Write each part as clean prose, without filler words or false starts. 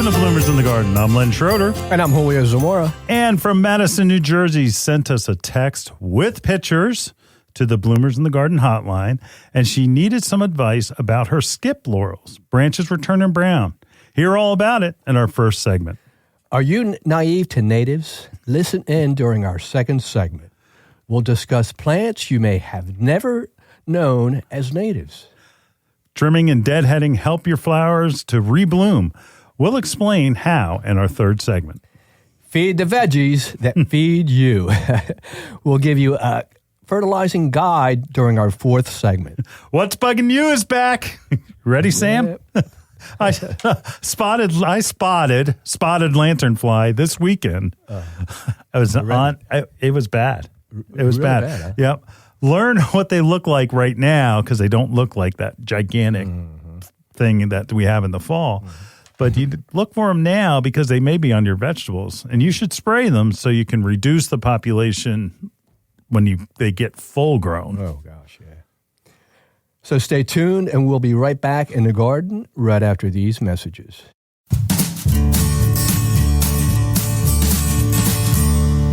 to Bloomers in the Garden. I'm Len Schroeder. And I'm Julio Zamora. And from Madison, New Jersey, sent us a text with pictures to the Bloomers in the Garden hotline, and she needed some advice about her skip laurels. Branches were turning brown. Hear all about it in our first segment. Are you naive to natives? Listen in during our second segment. We'll discuss plants you may have never known as natives. Trimming and deadheading help your flowers to rebloom. We'll explain how in our third segment. Feed the veggies that feed you. We'll give you a fertilizing guide during our fourth segment. What's Buggin You is back. Ready, Sam? Yep. I spotted lanternfly this weekend. It was bad. It was Really bad. Huh? Yep. Learn what they look like right now because they don't look like that gigantic thing that we have in the fall. But you look for them now because they may be on your vegetables, and you should spray them so you can reduce the population when they get full grown. Oh, gosh, yeah. So stay tuned, and we'll be right back in the garden right after these messages.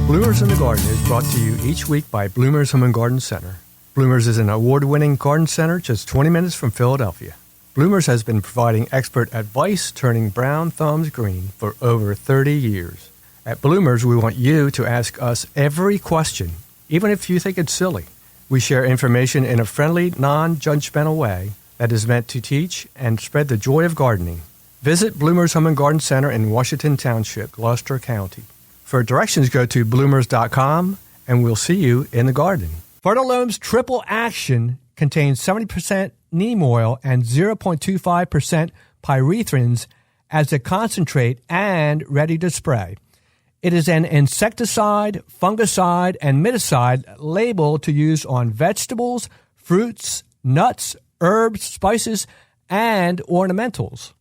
Bloomers in the Garden is brought to you each week by Bloomers Home and Garden Center. Bloomers is an award-winning garden center just 20 minutes from Philadelphia. Bloomers has been providing expert advice turning brown thumbs green for over 30 years. At Bloomers, we want you to ask us every question, even if you think it's silly. We share information in a friendly, non-judgmental way that is meant to teach and spread the joy of gardening. Visit Bloomers Home and Garden Center in Washington Township, Gloucester County. For directions, go to bloomers.com, and we'll see you in the garden. Fertilome's Triple Action contains 70% neem oil and 0.25% pyrethrins as a concentrate and ready to spray. It is an insecticide, fungicide, and miticide labeled to use on vegetables, fruits, nuts, herbs, spices, and ornamentals.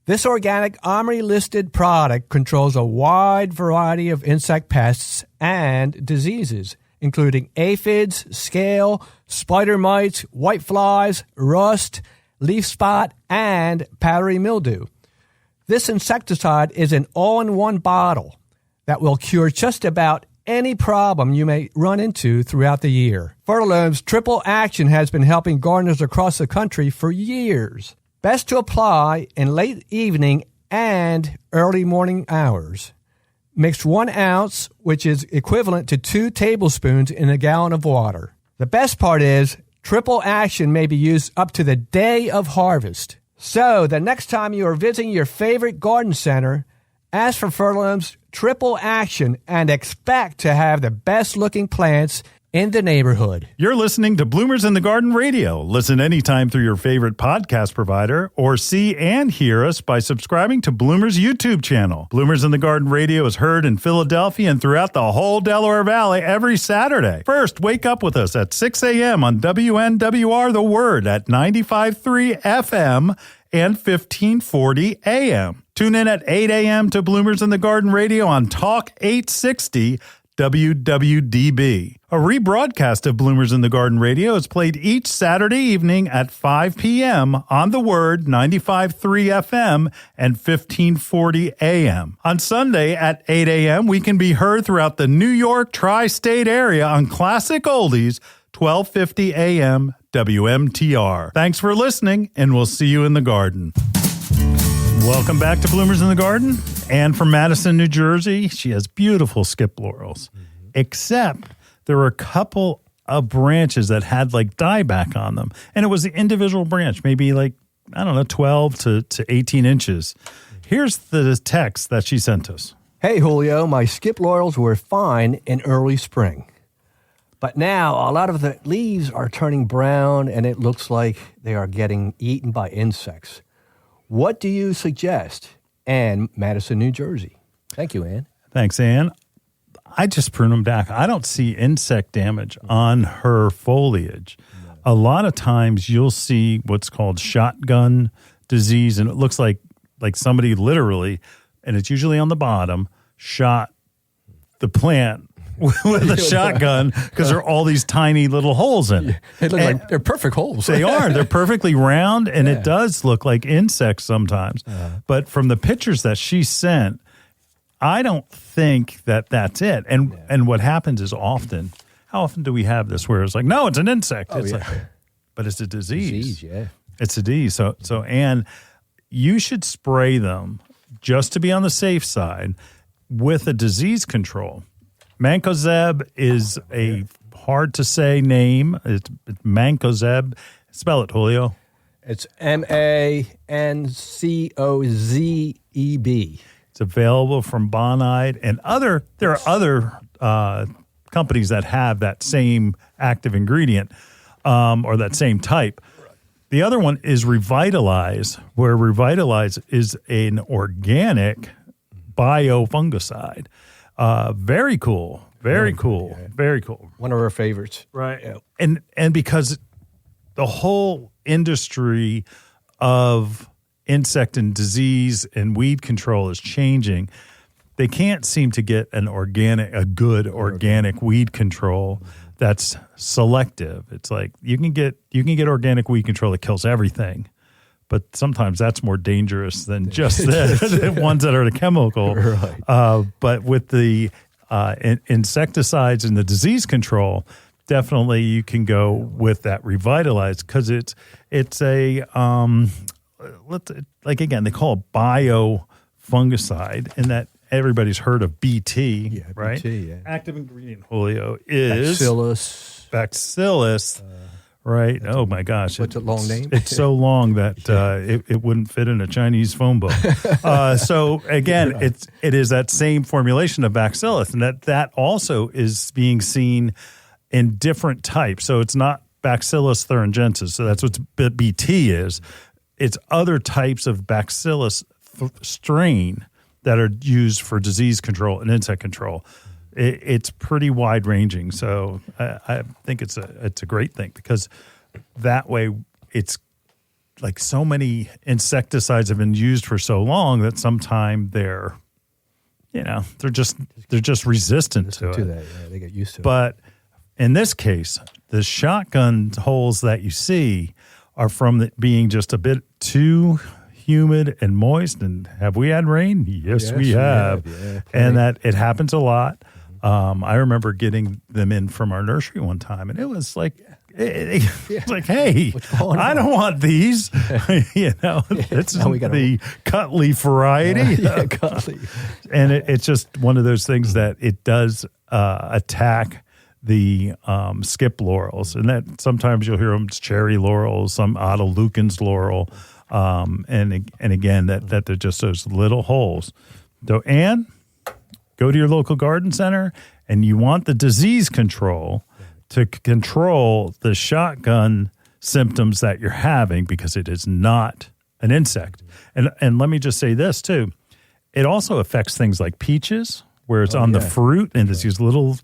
This organic OMRI-listed product controls a wide variety of insect pests and diseases, including aphids, scale, spider mites, whiteflies, rust, leaf spot, and powdery mildew. This insecticide is an all-in-one bottle that will cure just about any problem you may run into throughout the year. Fertilome's Triple Action has been helping gardeners across the country for years. Best to apply in late evening and early morning hours. Mix 1 ounce, which is equivalent to 2 tablespoons in a gallon of water. The best part is Triple Action may be used up to the day of harvest. So the next time you are visiting your favorite garden center, ask for Fertilome's Triple Action and expect to have the best looking plants in the neighborhood. You're listening to Bloomers in the Garden Radio. Listen anytime through your favorite podcast provider or see and hear us by subscribing to Bloomers YouTube channel. Bloomers in the Garden Radio is heard in Philadelphia and throughout the whole Delaware Valley every Saturday. First, wake up with us at 6 a.m. on WNWR The Word at 95.3 FM and 1540 AM. Tune in at 8 a.m. to Bloomers in the Garden Radio on Talk 860 WWDB. A rebroadcast of Bloomers in the Garden Radio is played each Saturday evening at 5 p.m. on The Word, 95.3 FM and 1540 AM. On Sunday at 8 a.m., we can be heard throughout the New York tri-state area on Classic Oldies, 1250 AM WMTR. Thanks for listening, and we'll see you in the garden. Welcome back to Bloomers in the Garden. Anne from Madison, New Jersey. She has beautiful skip laurels, except there were a couple of branches that had like dieback on them. And it was the individual branch, maybe like, 12 to 18 inches. Here's the text that she sent us. Hey, Julio, my skip laurels were fine in early spring. But now a lot of the leaves are turning brown and it looks like they are getting eaten by insects. What do you suggest? Ann, Madison, New Jersey. Thank you, Ann. Thanks, Ann. I just prune them back. I don't see insect damage on her foliage. A lot of times you'll see what's called shotgun disease, and it looks like somebody literally, and it's usually on the bottom, shot the plant with a shotgun because there are all these tiny little holes in it. They look like they're perfect holes. They are. They're perfectly round, and it does look like insects sometimes. But from the pictures that she sent, I don't think that that's it. And what happens is often, how often do we have this where it's like, no, it's an insect. It's like, but it's a disease. It's a disease. So Ann, you should spray them just to be on the safe side with a disease control. Mancozeb is a hard to say name. It's Mancozeb. Spell it, Julio. It's Mancozeb. It's available from Bonide and there are other companies that have that same active ingredient or that same type. The other one is Revitalize, where Revitalize is an organic biofungicide. Very cool. Very cool. Yeah. Very cool. One of our favorites. Right. Yeah. And because the whole industry of insect and disease and weed control is changing, they can't seem to get a good organic weed control that's selective. It's like you can get organic weed control that kills everything, but sometimes that's more dangerous than just the ones that are the chemical. Right. But with the insecticides and the disease control, definitely you can go with that Revitalize because it's a again they call it biofungicide, in that everybody's heard of BT, right? BT, Active ingredient, Julio, is Bacillus. Right. Oh my gosh. What's a long name? It's so long that it wouldn't fit in a Chinese phone book. So again, it is that same formulation of Bacillus, and that also is being seen in different types. So it's not Bacillus thuringiensis. So that's what BT is. It's other types of Bacillus strain that are used for disease control and insect control. It's pretty wide ranging, so I think it's a great thing, because that way it's like so many insecticides have been used for so long that sometimes they're just resistant to it. That, yeah, they get used to it. But in this case, the shotgun holes that you see are from it being just a bit too humid and moist. And have we had rain? Yes, we have. Yeah, and that it happens a lot. I remember getting them in from our nursery one time, and it was like, it's like, hey, I don't want these. It's the cut leaf variety. Cut leaf. And it's just one of those things that it does attack the skip laurels, and that sometimes you'll hear them cherry laurels, some Otto Lucan's laurel, and again that they're just those little holes. So, Ann, go to your local garden center, and you want the disease control to control the shotgun symptoms that you're having, because it is not an insect. And let me just say this too. It also affects things like peaches, where it's on the fruit, and it's these little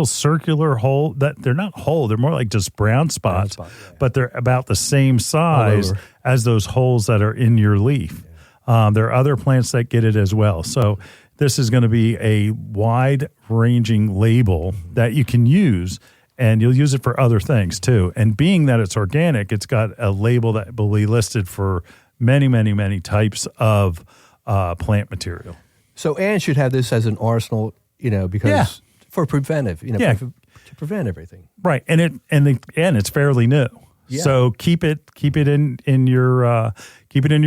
circular hole that they're not whole. They're more like just brown spots, but they're about the same size as those holes that are in your leaf. There are other plants that get it as well. So this is going to be a wide-ranging label that you can use, and you'll use it for other things too. And being that it's organic, it's got a label that will be listed for many, many, many types of plant material. So Ann should have this as an arsenal, because for preventive, to prevent everything. Right, and it's fairly new. Yeah. So keep it in your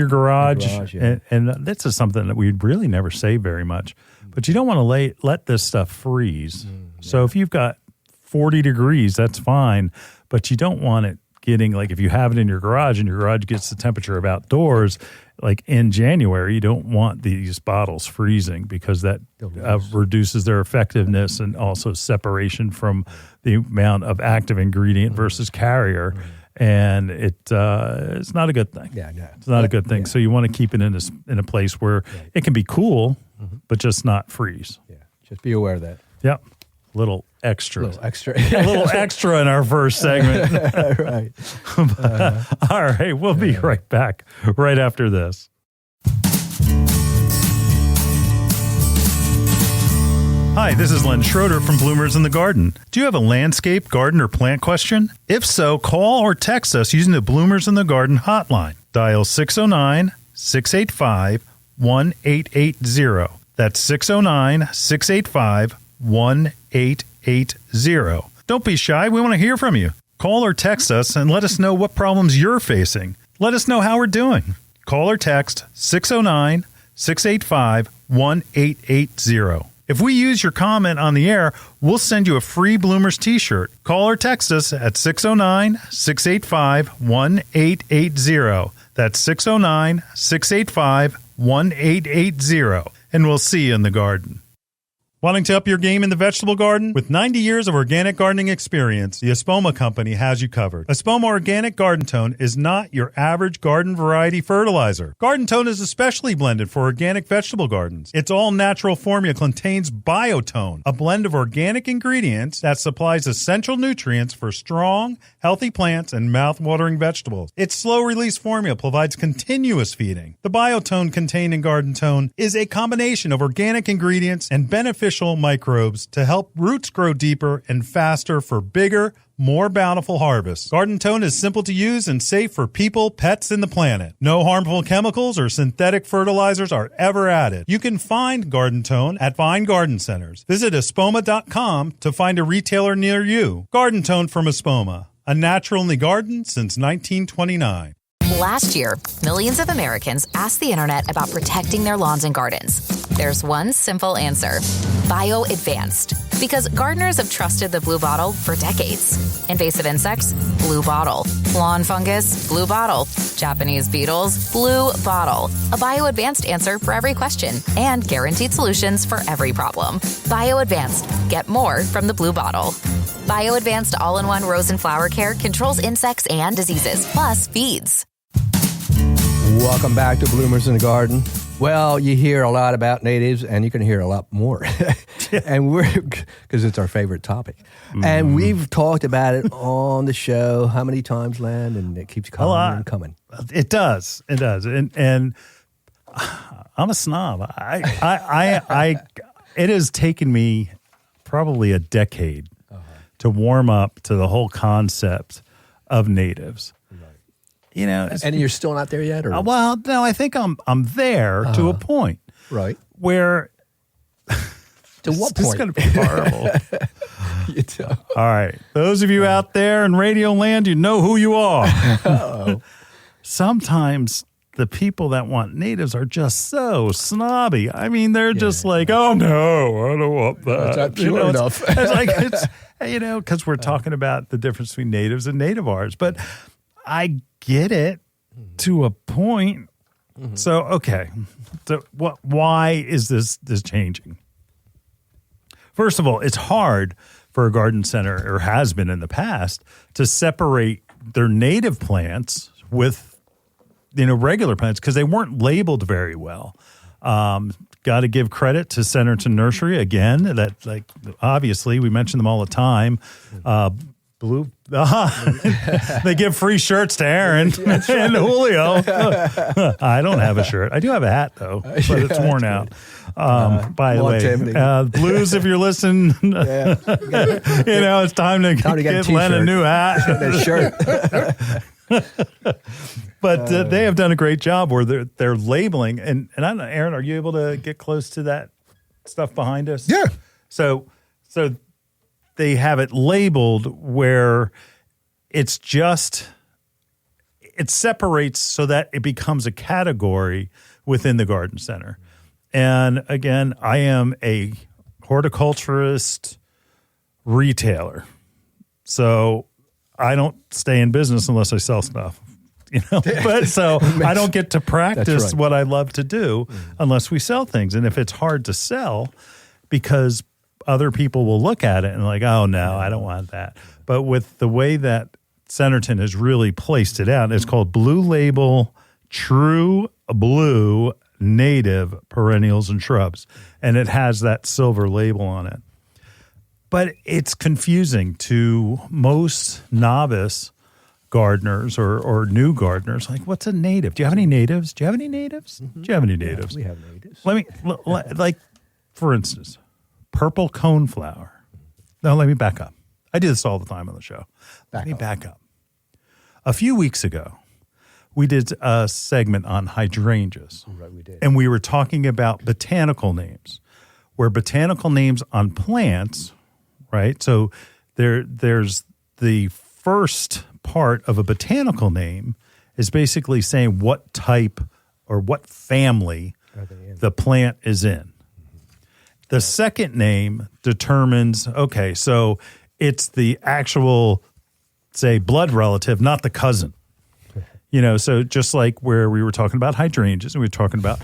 garage, and this is something that we really never say very much. But you don't want to let this stuff freeze. So if you've got 40 degrees, that's fine, but you don't want it getting, like, if you have it in your garage and your garage gets the temperature of outdoors, like in January, you don't want these bottles freezing, because that reduces their effectiveness, and also separation from the amount of active ingredient versus carrier. And it's not a good thing. It's not a good thing. So you want to keep it in a place where it can be cool, but just not freeze. Yeah, just be aware of that. Yep. Little extra. A little extra in our first segment. Right. All right. We'll be right back right after this. Hi, Hi, this is Len Schroeder from Bloomers in the Garden. Do you have a landscape, garden, or plant question? If so, call or text us using the Bloomers in the Garden hotline. Dial 609-685-1880. That's 609-685-1880. Don't be shy. We want to hear from you. Call or text us and let us know what problems you're facing. Let us know how we're doing. Call or text 609-685-1880. If we use your comment on the air, we'll send you a free Bloomers t-shirt. Call or text us at 609-685-1880. That's 609-685-1880. And we'll see you in the garden. Wanting to up your game in the vegetable garden? With 90 years of organic gardening experience, the Espoma Company has you covered. Espoma Organic Garden Tone is not your average garden variety fertilizer. Garden Tone is especially blended for organic vegetable gardens. Its all-natural formula contains Biotone, a blend of organic ingredients that supplies essential nutrients for strong, healthy plants and mouth-watering vegetables. Its slow-release formula provides continuous feeding. The Biotone contained in Garden Tone is a combination of organic ingredients and beneficial microbes to help roots grow deeper and faster for bigger, more bountiful harvests. Garden Tone is simple to use and safe for people, pets, and the planet. No harmful chemicals or synthetic fertilizers are ever added. You can find Garden Tone at fine garden centers. Visit espoma.com to find a retailer near you. Garden Tone from Espoma, a natural in the garden since 1929. Last year, millions of Americans asked the internet about protecting their lawns and gardens. There's one simple answer: Bio Advanced. Because gardeners have trusted the Blue Bottle for decades. Invasive insects? Blue Bottle. Lawn fungus? Blue Bottle. Japanese beetles? Blue Bottle. A Bio Advanced answer for every question and guaranteed solutions for every problem. Bio Advanced. Get more from the Blue Bottle. Bio Advanced all-in-one rose and flower care controls insects and diseases, plus feeds. Welcome back to Bloomers in the Garden. Well, you hear a lot about natives, and you can hear a lot more. And because it's our favorite topic. And we've talked about it on the show how many times, Len? And it keeps coming and coming. It does. It does. And I'm a snob. It has taken me probably a decade to warm up to the whole concept of natives. You know, and you're still not there yet, or well, no, I think I'm there to a point, right? Where to what point? It's going to be horrible. All right, those of you out there in Radio Land, you know who you are. Sometimes the people that want natives are just so snobby. I mean, they're just like, oh no, I don't want that. That's not pure enough. It's like because we're talking about the difference between natives and nativars, but I get it to a point. So, okay. So why is this changing? First of all, it's hard for a garden center, or has been in the past, to separate their native plants with, regular plants because they weren't labeled very well. Got to give credit to Centerton Nursery again. That, obviously, we mention them all the time. Blue. They give free shirts to Aaron and Julio. I don't have a shirt. I do have a hat, though, but it's worn out. By the way, Blues, if you're listening, it's time to get Len a new hat. A shirt. But they have done a great job where they're labeling. And I don't know, Aaron, are you able to get close to that stuff behind us? Yeah. So they have it labeled where it separates so that it becomes a category within the garden center. And again, I am a horticulturist retailer. So I don't stay in business unless I sell stuff. But so I don't get to practice what I love to do unless we sell things. And if it's hard to sell because other people will look at it and like, oh, no, I don't want that. But with the way that Centerton has really placed it out, it's called Blue Label True Blue Native Perennials and Shrubs. And it has that silver label on it. But it's confusing to most novice gardeners or new gardeners. Like, what's a native? Do you have any natives? Mm-hmm. Do you have any natives? We have natives. Let me, for instance, purple coneflower. No, let me back up. I do this all the time on the show. Let me back up. A few weeks ago, we did a segment on hydrangeas. Right, we did. And we were talking about botanical names, where botanical names on plants, right? So there's the first part of a botanical name is basically saying what type or what family the plant is in. The second name determines, okay, so it's the actual, say, blood relative, not the cousin. So just like where we were talking about hydrangeas, and we were talking about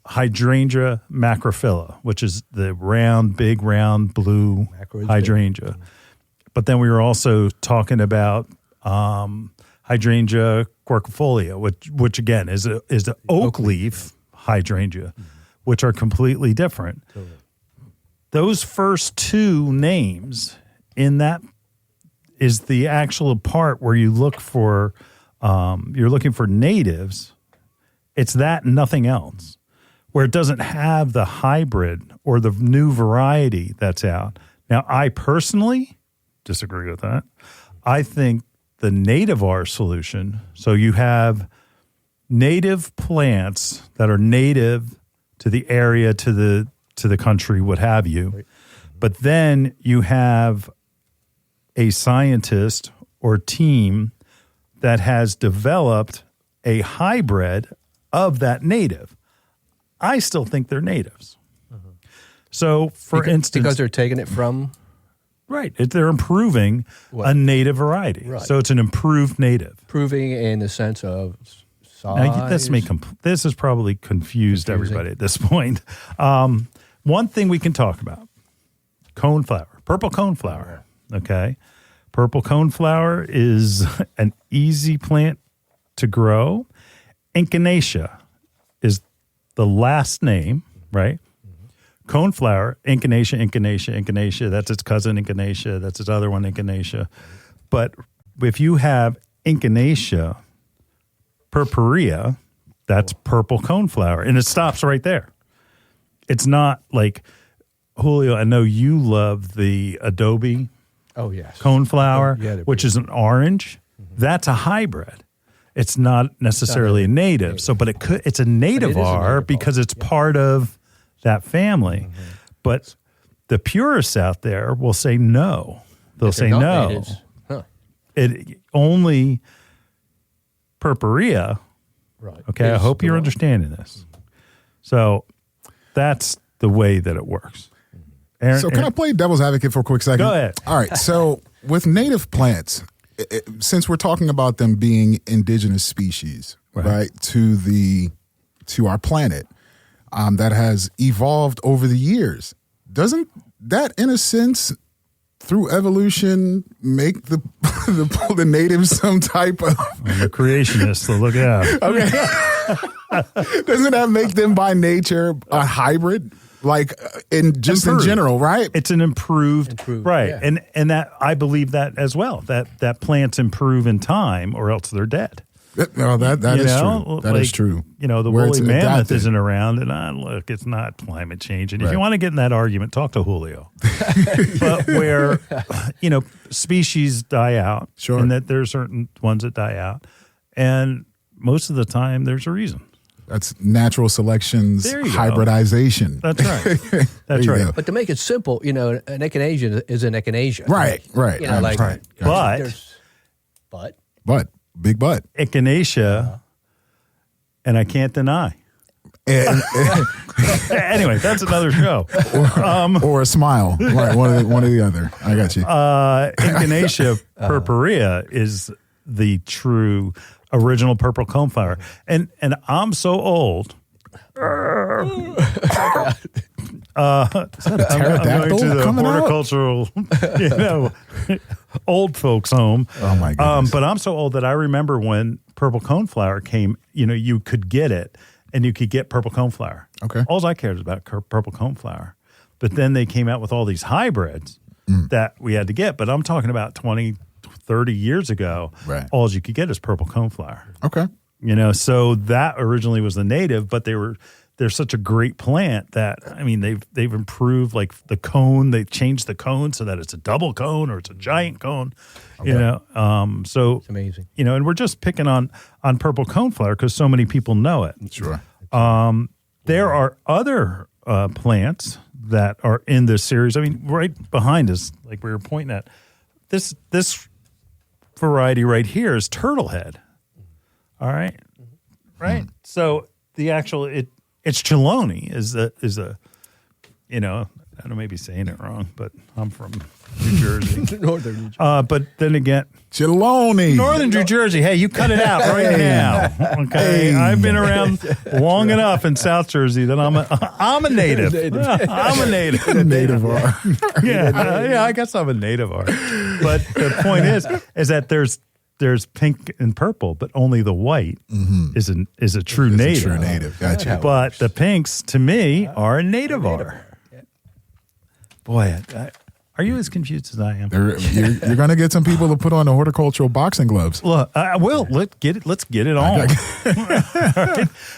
hydrangea macrophylla, which is the big round blue hydrangea. But then we were also talking about hydrangea quercifolia, which again is the oak leaf hydrangea, which are completely different. Totally. Those first two names in that is the actual part where you look for you're looking for natives. It's that and nothing else, where it doesn't have the hybrid or the new variety that's out. Now, I personally disagree with that. I think the native solution, so you have native plants that are native to the area, to the country, what have you, right. But then you have a scientist or team that has developed a hybrid of that native. I still think they're natives. Mm-hmm. So, for instance... Because they're taking it from... Right. They're improving a native variety. Right. So it's an improved native. Improving in the sense of size. Now, this has probably confused everybody at this point. One thing we can talk about, coneflower, purple coneflower, okay? Purple coneflower is an easy plant to grow. Echinacea is the last name, right? Coneflower, echinacea, that's its cousin echinacea, that's its other one echinacea. But if you have echinacea purpurea, that's purple coneflower, and it stops right there. It's not like, Julio, I know you love the Adobe coneflower, which is an orange. Mm-hmm. That's a hybrid. It's not necessarily a native. So, but it's a native because it's part of that family. Mm-hmm. But the purists out there will say no. They'll say no. It only purpurea. Right. Okay, I hope you're understanding this. So that's the way that it works. Aaron, can I play devil's advocate for a quick second? Go ahead. All right. So with native plants, since we're talking about them being indigenous species, right, to our planet, that has evolved over the years, doesn't that, in a sense, through evolution, make the natives some type of... I'm a creationist, so look out. Okay. Doesn't that make them by nature a hybrid? Like in general, right? It's an improved right. Yeah. And that I believe that as well. That plants improve in time or else they're dead. No, that is true. That is true. The woolly mammoth isn't around, and look, it's not climate change. And if you want to get in that argument, talk to Julio. But where, species die out, and that there are certain ones that die out, and most of the time there's a reason. That's natural selection's hybridization. That's right. That's right. Go. But to make it simple, an echinacea is an echinacea. Right. Right. But. Big butt. Echinacea, and I can't deny. Anyway, that's another show. Or a smile. Right, one or the other. I got you. Echinacea purpurea is the true original purple coneflower. And I'm so old. Is that a pterodactyl I'm going to the coming horticultural, old folks home. Oh my goodness! But I'm so old that I remember when purple coneflower came. You could get it, and you could get purple coneflower. Okay. All I cared was about purple coneflower. But then they came out with all these hybrids that we had to get. But I'm talking about 20, 30 years ago. Right. All you could get is purple coneflower. Okay. So that originally was the native, but they were they're such a great plant that, I mean, they've improved like the cone. They've changed the cone so that it's a double cone or it's a giant cone, you know. So It's amazing. You know, and we're just picking on purple coneflower because so many people know it. Sure. There are other plants that are in this series. I mean, right behind us, like we were pointing at, this variety right here is turtlehead. All right, right. So the actual it's chelone is a you know, I may be saying it wrong, but I'm from New Jersey. Northern New Jersey. But then again, Chelone. Northern New Jersey. Hey, you cut it out right now. Okay, I've been around long enough in South Jersey that I'm a native. I'm a native. Native R. Yeah, I guess I'm a native R. But the point is that there's pink and purple, but only the white is a true It's native. a true native. Gotcha. But the pinks, to me, are a native R. Boy, are you as confused as I am? You're going to get some people to put on the horticultural boxing gloves. Look, I will. Let's get it on. Right?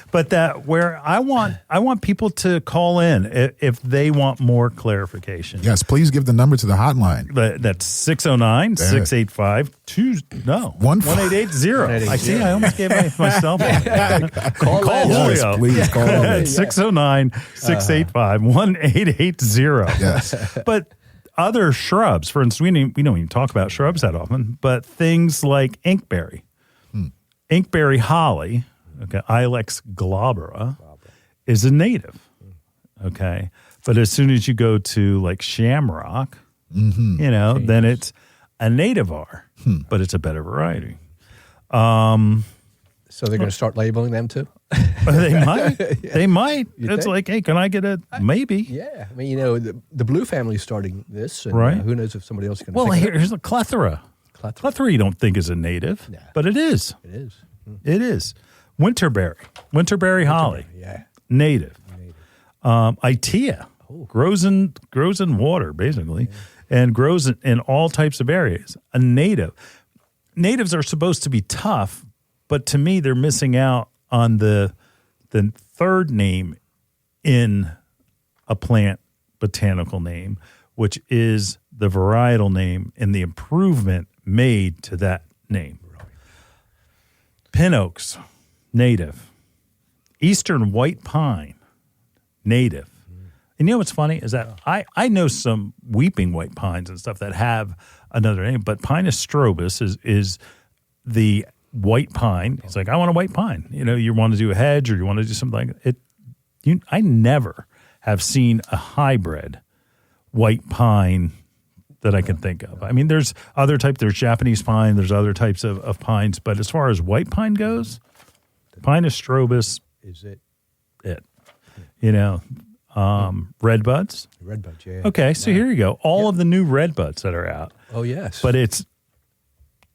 But that where I want people to call in if they want more clarification. Yes, please give the number to the hotline. That's 609-685-1880. I see. I almost gave myself. Call Julio. Please call in. 609-685-1880. Yes. But other shrubs, for instance, we don't even talk about shrubs that often, but things like inkberry, inkberry holly, okay, Ilex glabra, is a native, okay? But as soon as you go to like shamrock, you know, then it's a native R, but it's a better variety. So they're going to start labeling them too? They might. They might. You It's think? like, hey, can I get a maybe? Yeah. I mean, you know, the Blue family's starting this. And, Right. who knows if somebody else is going to Well, pick it up. here's a clethra. Clethra you don't think is a native, No. but it is. It is. It is. Winterberry holly, Yeah. native. Itea grows in water basically, and grows in all types of areas. A native. Natives are supposed to be tough, but to me they're missing out on the third name in a plant botanical name, which is the varietal name and the improvement made to that name. Pin oaks, native. Eastern white pine, native. And you know what's funny is that I know some weeping white pines and stuff that have another name, but Pinus strobus is the white pine. It's like, I want a white pine. You know, you want to do a hedge or you want to do something like it. I never have seen a hybrid white pine that I can think of. I mean, there's other types. There's Japanese pine. There's other types of pines. But as far as white pine goes, Pinus strobus Is it? You know, redbuds. Redbud, yeah. Okay, so here you go. All of the new redbuds that are out. Oh, yes. But it's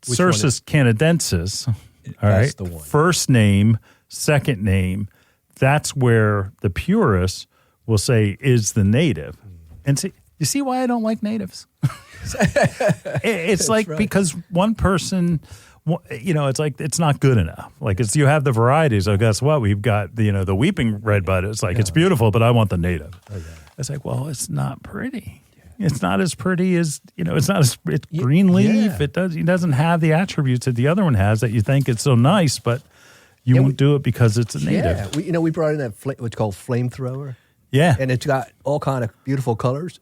Which one Cercis canadensis. All That's right. the one. First name, second name. That's where the purists will say is the native. And see, you see why I don't like natives? It's like right. because one person, you know, it's like it's not good enough. Like it's you have the varieties. So guess what? We've got the weeping redbud. It's like it's beautiful, but I want the native. Okay. It's like, well, it's not pretty. It's not as pretty as it's not as it's green leaf. Yeah. It doesn't have the attributes that the other one has that you think it's so nice, but you won't do it because it's a native. Yeah, we brought in that what's called flamethrower. Yeah, And it's got all kind of beautiful colors.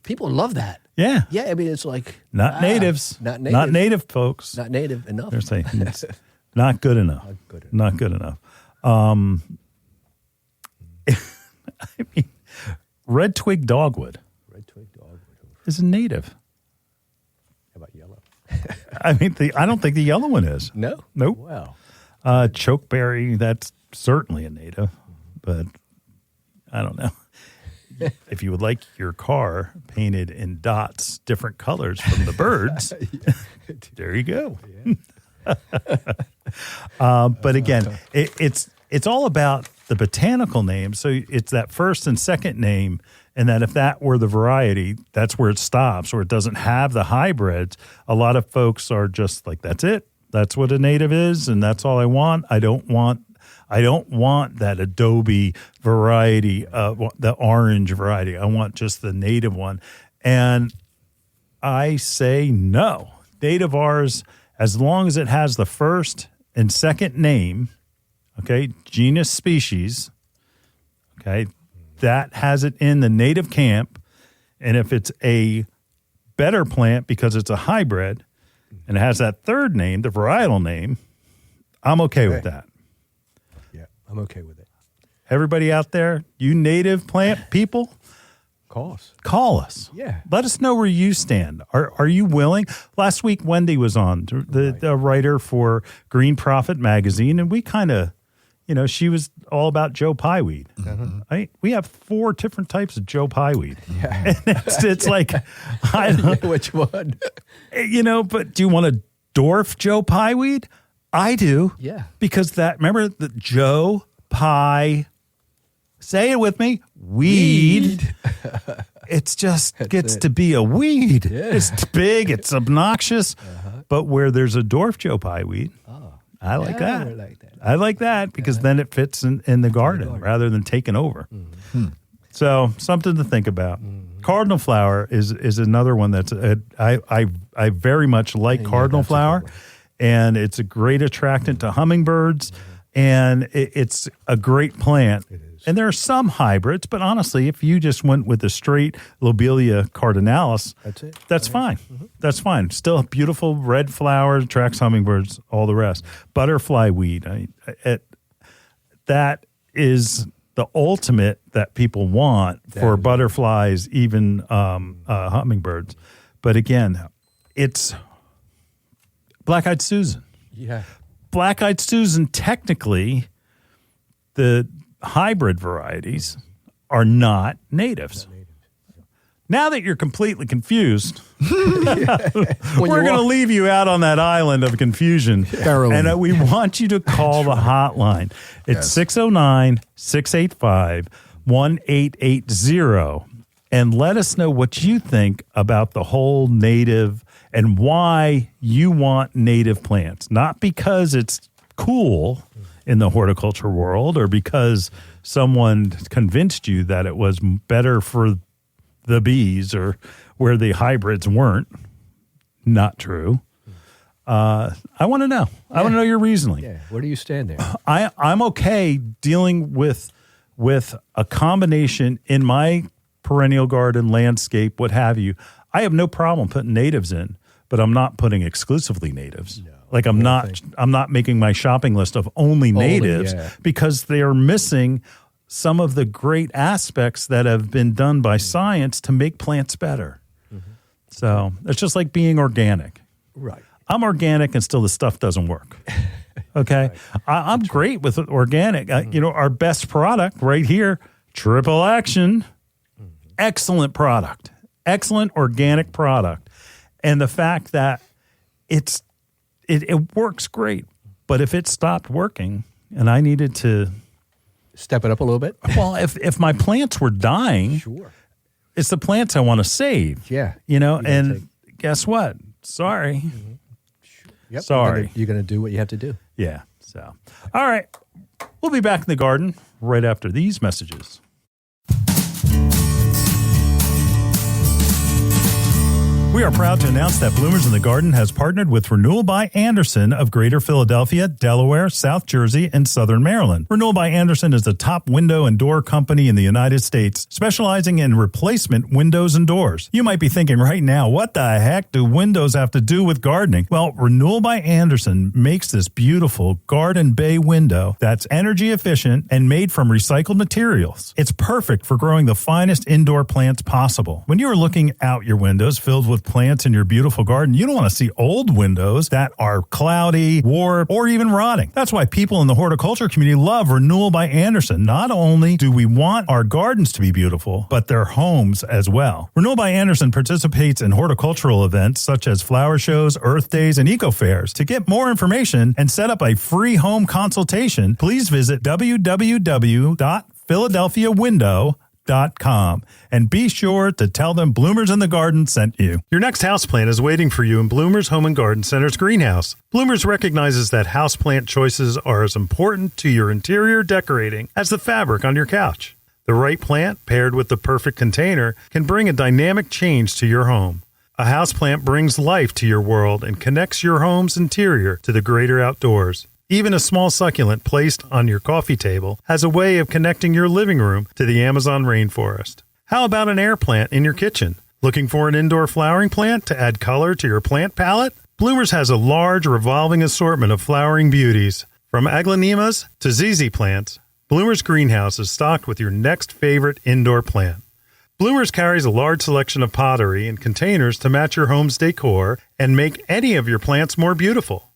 People love that. yeah. Yeah, I mean, it's like Not natives. Not native. Not native, folks. Not native enough. They're saying it's not good enough. Not good enough. I mean, red twig dogwood Red twig dogwood. is a native. How about yellow? I mean, I don't think the yellow one is. No? Nope. Wow. Chokeberry, that's certainly a native, but I don't know. If you would like your car painted in dots, different colors from the birds, there you go. But again, it's all about the botanical name. So it's that first and second name, and that if that were the variety, that's where it stops, or it doesn't have the hybrids. A lot of folks are just like, that's it. That's what a native is, and that's all I want. I don't want I don't want that Adobe variety, the orange variety. I want just the native one. And I say no. Nativars, as long as it has the first and second name, okay, genus, species, okay, that has it in the native camp. And if it's a better plant because it's a hybrid and it has that third name, the varietal name, I'm okay with that. Yeah, I'm okay with it. Everybody out there, you native plant people, Call us. Yeah. Let us know where you stand. Are you willing? Last week, Wendy was on, the writer for Green Prophet magazine, and we kind of, she was all about Joe Pyeweed. Mm-hmm. We have 4 different types of Joe Pyeweed. Yeah. And it's like, I don't know. Which one? But do you want a dwarf Joe Pyeweed? I do. Yeah. Because remember the Joe Pye, say it with me, weed. It's just gets to be a weed. Yeah. It's big, it's obnoxious. But where there's a dwarf Joe Pyeweed, I like that. I like that because then it fits in the garden rather than taking over. Mm-hmm. So something to think about. Mm-hmm. Cardinal flower is another one that's I very much like cardinal flower, and it's a great attractant to hummingbirds, and it's a great plant. It is. And there are some hybrids, but honestly, if you just went with the straight Lobelia cardinalis, that's fine. Mm-hmm. That's fine. Still beautiful red flowers, attracts hummingbirds, all the rest. Butterfly weed, that is the ultimate that people want for butterflies, even hummingbirds. But again, it's Black-Eyed Susan. Yeah. Black-Eyed Susan, technically, the hybrid varieties are not natives. Now that you're completely confused, we're going to leave you out on that island of confusion. Thoroughly. And we want you to call the hotline. It's 609-685-1880. And let us know what you think about the whole native and why you want native plants. Not because it's cool in the horticulture world or because someone convinced you that it was better for the bees or where the hybrids weren't. Not true. I want to know. I want to know your reasoning. Yeah. Where do you stand there? I'm okay dealing with a combination in my perennial garden, landscape, what have you. I have no problem putting natives in, but I'm not putting exclusively natives. No. Like I'm not making my shopping list of only natives because they are missing some of the great aspects that have been done by science to make plants better. Mm-hmm. So it's just like being organic. Right. I'm organic and still the stuff doesn't work. Okay. Right. I'm great with organic. Our best product right here, Triple Action. Mm-hmm. Excellent product. Excellent organic product. And the fact that it works great, but if it stopped working and I needed to step it up a little bit. Well, if my plants were dying, sure, it's the plants I want to save. Yeah, and guess what? Sorry, Yep. Sorry, you're gonna do what you have to do. Yeah. So, all right, we'll be back in the garden right after these messages. We are proud to announce that Bloomers in the Garden has partnered with Renewal by Andersen of Greater Philadelphia, Delaware, South Jersey, and Southern Maryland. Renewal by Andersen is the top window and door company in the United States, specializing in replacement windows and doors. You might be thinking right now, what the heck do windows have to do with gardening? Well, Renewal by Andersen makes this beautiful garden bay window that's energy efficient and made from recycled materials. It's perfect for growing the finest indoor plants possible. When you are looking out your windows filled with plants in your beautiful garden, you don't want to see old windows that are cloudy, warped, or even rotting. That's why people in the horticulture community love Renewal by Andersen. Not only do we want our gardens to be beautiful, but their homes as well. Renewal by Andersen participates in horticultural events such as flower shows, earth days, and eco fairs. To get more information and set up a free home consultation, please visit www.philadelphiawindow.com. bloomers.com. And be sure to tell them Bloomers in the Garden sent you. Your next houseplant is waiting for you in Bloomers Home and Garden Center's greenhouse. Bloomers recognizes that houseplant choices are as important to your interior decorating as the fabric on your couch. The right plant, paired with the perfect container, can bring a dynamic change to your home. A houseplant brings life to your world and connects your home's interior to the greater outdoors. Even a small succulent placed on your coffee table has a way of connecting your living room to the Amazon rainforest. How about an air plant in your kitchen? Looking for an indoor flowering plant to add color to your plant palette? Bloomers has a large revolving assortment of flowering beauties. From aglaonemas to ZZ plants, Bloomers Greenhouse is stocked with your next favorite indoor plant. Bloomers carries a large selection of pottery and containers to match your home's decor and make any of your plants more beautiful.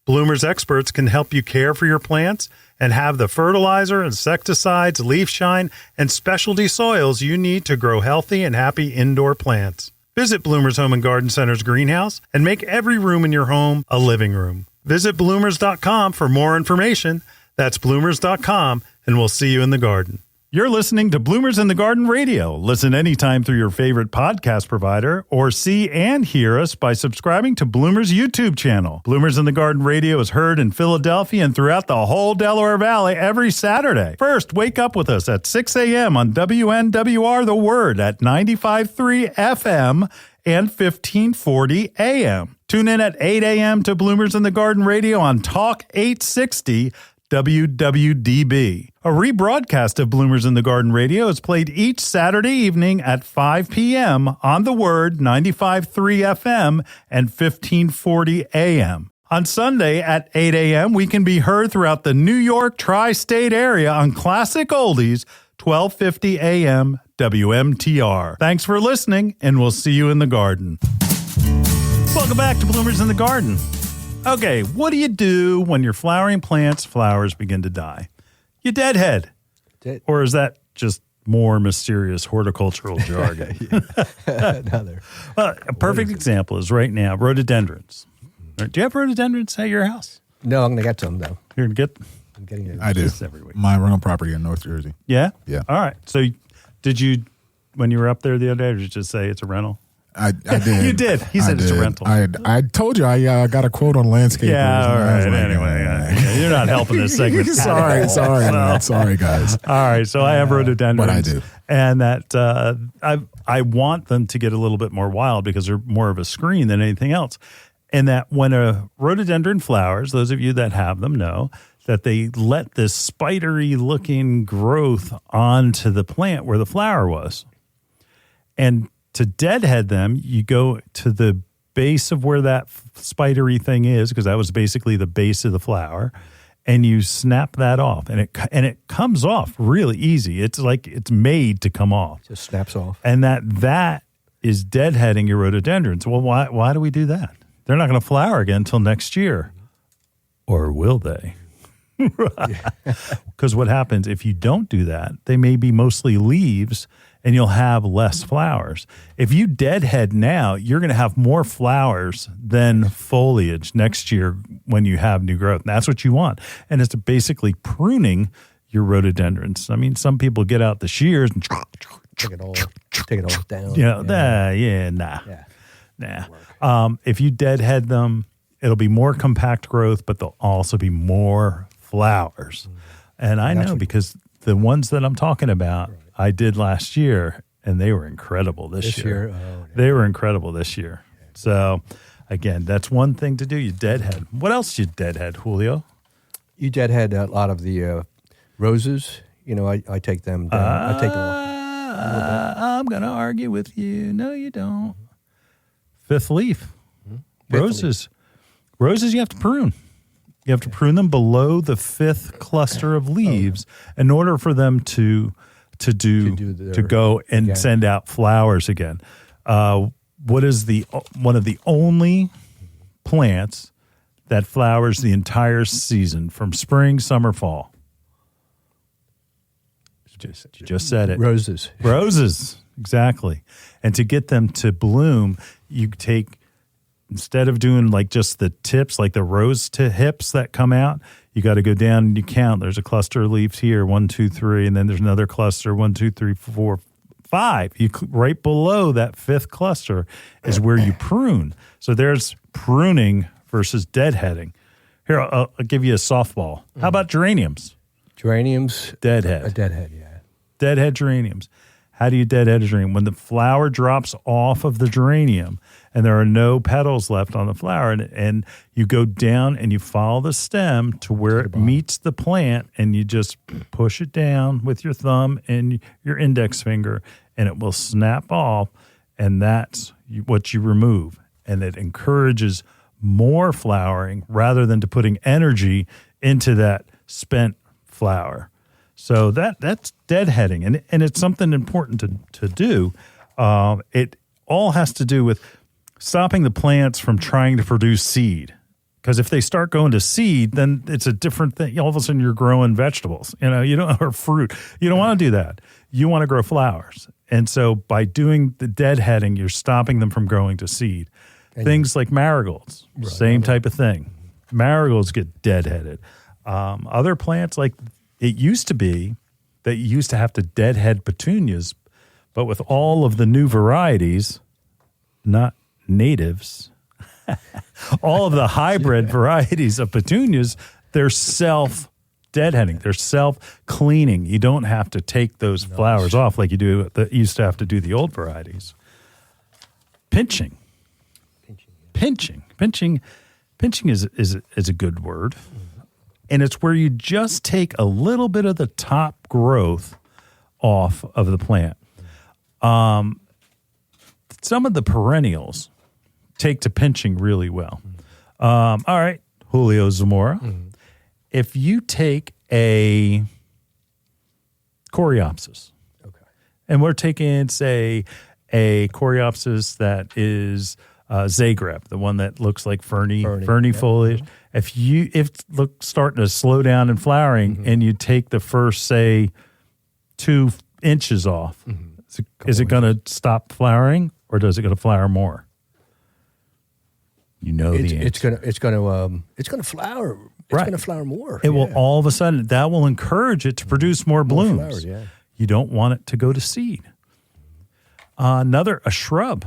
Bloomers experts can help you care for your plants and have the fertilizer, insecticides, leaf shine, and specialty soils you need to grow healthy and happy indoor plants. Visit Bloomers Home and Garden Center's greenhouse and make every room in your home a living room. Visit bloomers.com for more information. That's bloomers.com, and we'll see you in the garden. You're listening to Bloomers in the Garden Radio. Listen anytime through your favorite podcast provider or see and hear us by subscribing to Bloomers YouTube channel. Bloomers in the Garden Radio is heard in Philadelphia and throughout the whole Delaware Valley every Saturday. First, wake up with us at 6 a.m. on WNWR The Word at 95.3 FM and 1540 AM. Tune in at 8 a.m. to Bloomers in the Garden Radio on Talk 860 WWDB. A rebroadcast of Bloomers in the Garden Radio is played each Saturday evening at 5 p.m. on The Word, 95.3 FM and 1540 AM. On Sunday at 8 a.m., we can be heard throughout the New York tri-state area on Classic Oldies, 1250 AM WMTR. Thanks for listening, and we'll see you in the garden. Welcome back to Bloomers in the Garden. Okay, what do you do when your flowering plant's flowers begin to die? You deadhead. Or is that just more mysterious horticultural jargon? Well, a perfect example is right now, rhododendrons. Do you have rhododendrons at your house? No, I'm going to get some, though. You're going to get? I'm getting it. I do. Every week. My rental property in North Jersey. Yeah? Yeah. All right. So did you, when you were up there the other day, did you just say it's a rental? I did. You did. He said it's a rental. I told you I got a quote on landscapers. Yeah, all right. Anyway, you're not helping this segment. Sorry, man. Sorry, guys. All right, so I have rhododendrons. But I do. And that I want them to get a little bit more wild because they're more of a screen than anything else. And that when a rhododendron flowers, those of you that have them know that they let this spidery looking growth onto the plant where the flower was. And to deadhead them, you go to the base of where that spidery thing is, because that was basically the base of the flower, and you snap that off, and it comes off really easy. It's like it's made to come off. Just snaps off. And that is deadheading your rhododendrons. Well, why do we do that? They're not going to flower again until next year. Or will they? Because what happens if you don't do that, they may be mostly leaves, and you'll have less flowers. If you deadhead now, you're going to have more flowers than foliage next year when you have new growth. And that's what you want. And it's basically pruning your rhododendrons. I mean, some people get out the shears and take it all down. You know, nah. If you deadhead them, it'll be more compact growth, but there'll also be more flowers. And I know because the ones that I'm talking about, I did last year, and they were incredible this year. They were incredible this year. So, again, that's one thing to do. You deadhead. What else you deadhead, Julio? You deadhead a lot of the roses. You know, I take them down. I take them off. I'm going to argue with you. No, you don't. Fifth leaf. Roses. Roses you have to prune. You have to prune them below the fifth cluster of leaves in order for them to go and send out flowers again. What is one of the only plants that flowers the entire season from spring, summer, fall? You just said it. Roses, exactly. And to get them to bloom, you take instead of doing like just the tips, like the rose to hips that come out, you got to go down and you count. There's a cluster of leaves here, 1, 2, 3, and then there's another cluster, 1, 2, 3, 4, 5. Right below that fifth cluster is where you prune. So there's pruning versus deadheading. Here, I'll give you a softball. How about geraniums? Geraniums? Deadhead. A deadhead, yeah. Deadhead geraniums. How do you deadhead a geranium? When the flower drops off of the geranium and there are no petals left on the flower, and you go down and you follow the stem to where it meets the plant, and you just push it down with your thumb and your index finger, and it will snap off, and that's what you remove. And it encourages more flowering rather than to putting energy into that spent flower. So that's deadheading, and it's something important to do. It all has to do with stopping the plants from trying to produce seed. Because if they start going to seed, then it's a different thing. All of a sudden, you're growing vegetables, or fruit. You don't want to do that. You want to grow flowers. And so by doing the deadheading, you're stopping them from growing to seed. Things like marigolds, same type of thing. Marigolds get deadheaded. Other plants, like it used to be that you used to have to deadhead petunias, but with all of the new varieties, not natives, all of the hybrid varieties of petunias, they're self-deadheading. They're self-cleaning. You don't have to take those flowers off like you used to have to do the old varieties. Pinching is a good word. And it's where you just take a little bit of the top growth off of the plant. Some of the perennials take to pinching really well. All right, Julio Zamora. If you take a Coreopsis, and we're taking, say, a Coreopsis that is Zagreb, the one that looks like ferny foliage. If it's starting to slow down in flowering, and you take the first, say, 2 inches off, is it going to stop flowering, or does it going to flower more? The answer. It's going to flower. It's going to flower more. It will all of a sudden, that will encourage it to produce more blooms. Flowers, yeah. You don't want it to go to seed. A shrub.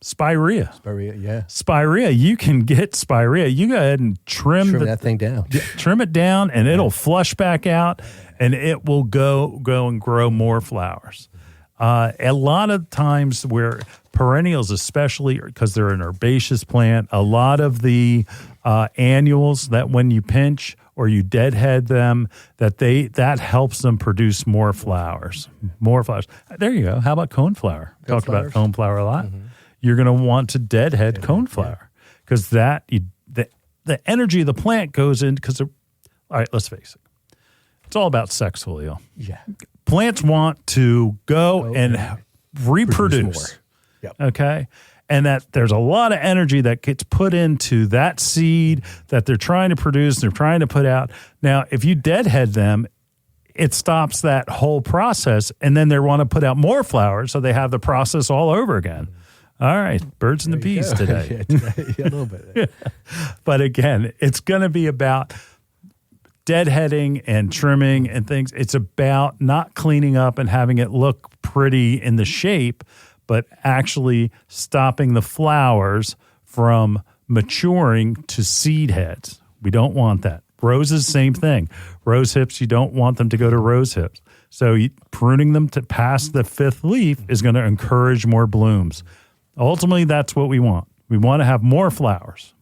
Spirea. Spirea. You can get spirea. You go ahead and trim that thing down. Trim it down, and it'll flush back out, and it will go and grow more flowers. A lot of times where perennials, especially because they're an herbaceous plant, a lot of the annuals that when you pinch or you deadhead them, that helps them produce more flowers. More flowers. There you go. How about coneflower? Talked about coneflower a lot. You're going to want to deadhead coneflower because the energy of the plant goes in all right, let's face it. It's all about sex, Julio. Yeah. Plants want to go and reproduce. Yep. Okay? And that there's a lot of energy that gets put into that seed that they're trying to produce, they're trying to put out. Now, if you deadhead them, it stops that whole process, and then they want to put out more flowers, so they have the process all over again. All right, birds and the bees today. A little bit. But again, it's going to be about deadheading and trimming and things. It's about not cleaning up and having it look pretty in the shape, but actually stopping the flowers from maturing to seed heads. We don't want that. Roses, same thing. Rose hips, you don't want them to go to rose hips. So pruning them to past the 5th leaf is going to encourage more blooms. Ultimately, that's what we want. We want to have more flowers.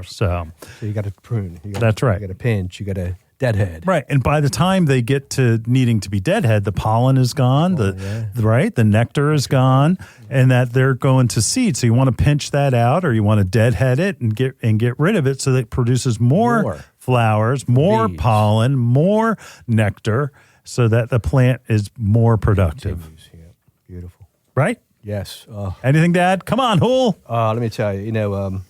So you got to prune. That's right. You got to pinch. You got to deadhead. Right. And by the time they get to needing to be deadhead, the pollen is gone. The nectar is gone, and that they're going to seed. So you want to pinch that out, or you want to deadhead it and get rid of it, so that it produces more flowers, more pollen, more nectar, so that the plant is more productive. Yeah. Beautiful. Right. Yes. Anything to add? Come on, Hul. Let me tell you,